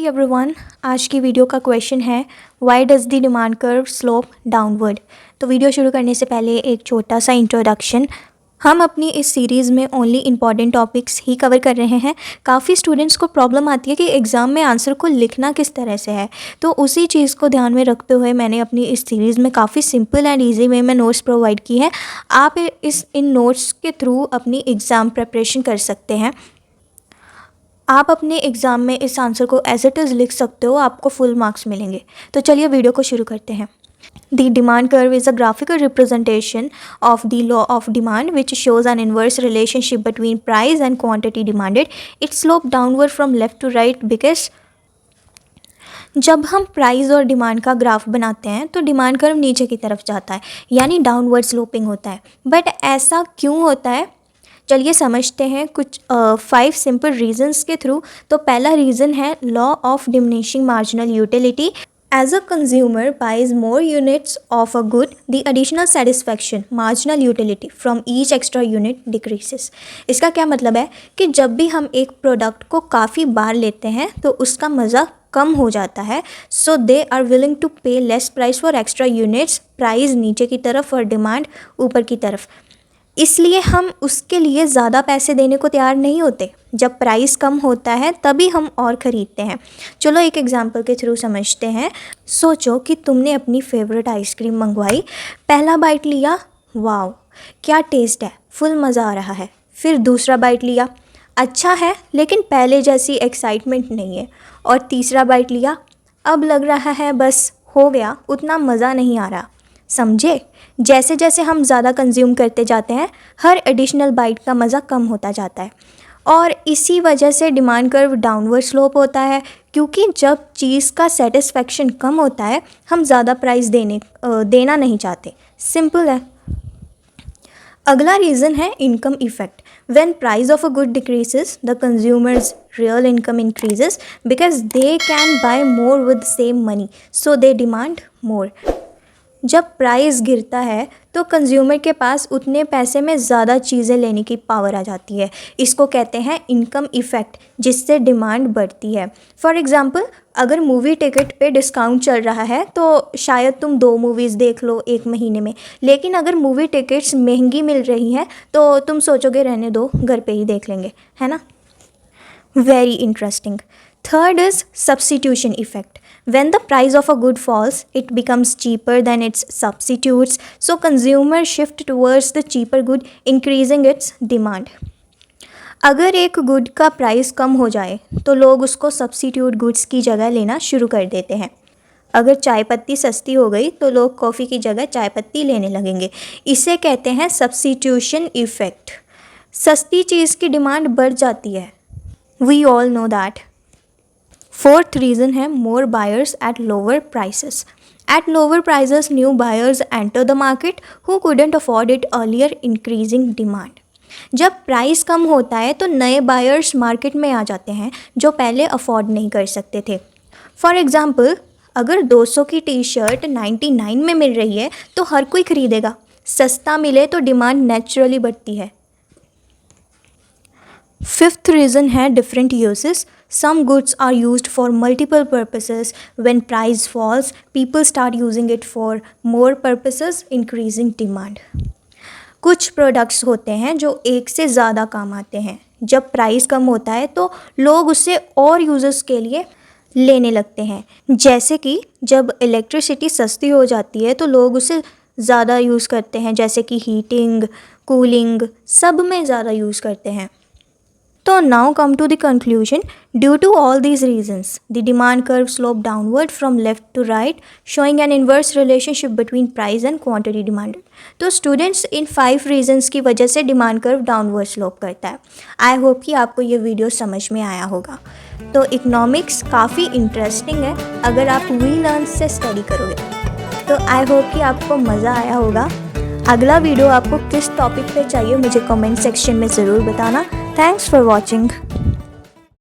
Hi everyone. आज की video का क्वेश्चन है why does the demand curve slope downward. तो वीडियो शुरू करने से पहले एक छोटा सा इंट्रोडक्शन। हम अपनी इस सीरीज़ में ओनली इम्पॉर्टेंट टॉपिक्स ही कवर कर रहे हैं। काफ़ी स्टूडेंट्स को प्रॉब्लम आती है कि एग्ज़ाम में आंसर को लिखना किस तरह से है, तो उसी चीज़ को ध्यान में रखते हुए मैंने अपनी इस सीरीज़ में काफ़ी सिंपल एंड ईजी वे में नोट्स प्रोवाइड की है। आप इन नोट्स के थ्रू अपनी एग्ज़ाम प्रिपरेशन कर सकते हैं। आप अपने एग्ज़ाम में इस आंसर को एज इट इज़ लिख सकते हो, आपको फुल मार्क्स मिलेंगे। तो चलिए वीडियो को शुरू करते हैं। The demand curve is a graphical representation of the law of demand which shows an inverse relationship between price and quantity demanded. Its slope downward from left to right because जब हम price और demand का graph बनाते हैं तो demand curve नीचे की तरफ जाता है, यानी डाउनवर्ड स्लोपिंग होता है। बट ऐसा क्यों होता है, चलिए समझते हैं कुछ 5 सिंपल रीजंस के थ्रू। तो पहला रीज़न है law of diminishing marginal utility. As a consumer buys more units of a good, the additional satisfaction marginal utility from each extra unit decreases. इसका क्या मतलब है कि जब भी हम एक प्रोडक्ट को काफ़ी बार लेते हैं तो उसका मज़ा कम हो जाता है। सो दे आर विलिंग टू पे less price for extra units. Price नीचे की तरफ और डिमांड ऊपर की तरफ, इसलिए हम उसके लिए ज़्यादा पैसे देने को तैयार नहीं होते। जब प्राइस कम होता है तभी हम और ख़रीदते हैं। चलो एक एग्जांपल के थ्रू समझते हैं। सोचो कि तुमने अपनी फेवरेट आइसक्रीम मंगवाई, पहला बाइट लिया, वाओ क्या टेस्ट है, फुल मज़ा आ रहा है। फिर दूसरा बाइट लिया, अच्छा है लेकिन पहले जैसी एक्साइटमेंट नहीं है। और तीसरा बाइट लिया, अब लग रहा है बस हो गया, उतना मज़ा नहीं आ रहा। समझे? जैसे जैसे हम ज़्यादा कंज्यूम करते जाते हैं, हर एडिशनल बाइट का मज़ा कम होता जाता है। और इसी वजह से डिमांड कर्व डाउनवर्ड स्लोप होता है, क्योंकि जब चीज़ का सेटिस्फेक्शन कम होता है हम ज़्यादा प्राइस देना नहीं चाहते। सिंपल है। अगला रीज़न है income effect. When price of a good decreases the consumers real income increases because they can buy more with same money, so they demand more. जब प्राइस गिरता है तो कंज्यूमर के पास उतने पैसे में ज़्यादा चीज़ें लेने की पावर आ जाती है। इसको कहते हैं इनकम इफ़ेक्ट, जिससे डिमांड बढ़ती है। फॉर एग्ज़ाम्पल, अगर मूवी टिकट पे डिस्काउंट चल रहा है तो शायद तुम 2 मूवीज़ देख लो एक महीने में। लेकिन अगर मूवी टिकट्स महंगी मिल रही हैं तो तुम सोचोगे रहने दो, घर पे ही देख लेंगे, है ना। Very interesting. Third is substitution effect. When the price of a good falls, it becomes cheaper than its substitutes. So consumers shift towards the cheaper good, increasing its demand. अगर एक गुड का प्राइस कम हो जाए तो लोग उसको substitute goods की जगह लेना शुरू कर देते हैं। अगर चाय पत्ती सस्ती हो गई तो लोग कॉफ़ी की जगह चाय पत्ती लेने लगेंगे। इसे कहते हैं सब्सिट्यूशन इफ़ेक्ट। सस्ती चीज़ की डिमांड बढ़ जाती है। We all know that. Fourth reason है more buyers at lower prices. At lower prices new buyers enter the market who couldn't afford it earlier, increasing demand. जब प्राइस कम होता है तो नए बायर्स मार्केट में आ जाते हैं जो पहले अफोर्ड नहीं कर सकते थे। फॉर एग्ज़ाम्पल, अगर 200 की टी शर्ट 99 में मिल रही है तो हर कोई ख़रीदेगा। सस्ता मिले तो डिमांड नेचुरली बढ़ती है। फिफ्थ रीज़न है different uses. Some goods are used for multiple purposes. When price falls, people start using it for more purposes, increasing demand. कुछ प्रोडक्ट्स होते हैं जो एक से ज़्यादा काम आते हैं। जब प्राइस कम होता है तो लोग उसे और यूज़र्स के लिए लेने लगते हैं। जैसे कि जब इलेक्ट्रिसिटी सस्ती हो जाती है तो लोग उसे ज़्यादा यूज़ करते हैं, जैसे कि हीटिंग, कूलिंग, सब में ज़्यादा यूज़ करते हैं। So now come to the conclusion. Due to all these reasons, the demand curve sloped downward from left to right, showing an inverse relationship between price and quantity demanded. तो students, इन 5 reasons की वजह से demand curve downward slope करता है। I hope कि आपको ये video समझ में आया होगा। तो इकोनॉमिक्स काफ़ी इंटरेस्टिंग है अगर आप वी लर्न से स्टडी करोगे। तो I hope कि आपको मज़ा आया होगा। अगला वीडियो आपको किस टॉपिक पे चाहिए मुझे कमेंट सेक्शन में ज़रूर बताना। Thanks for watching.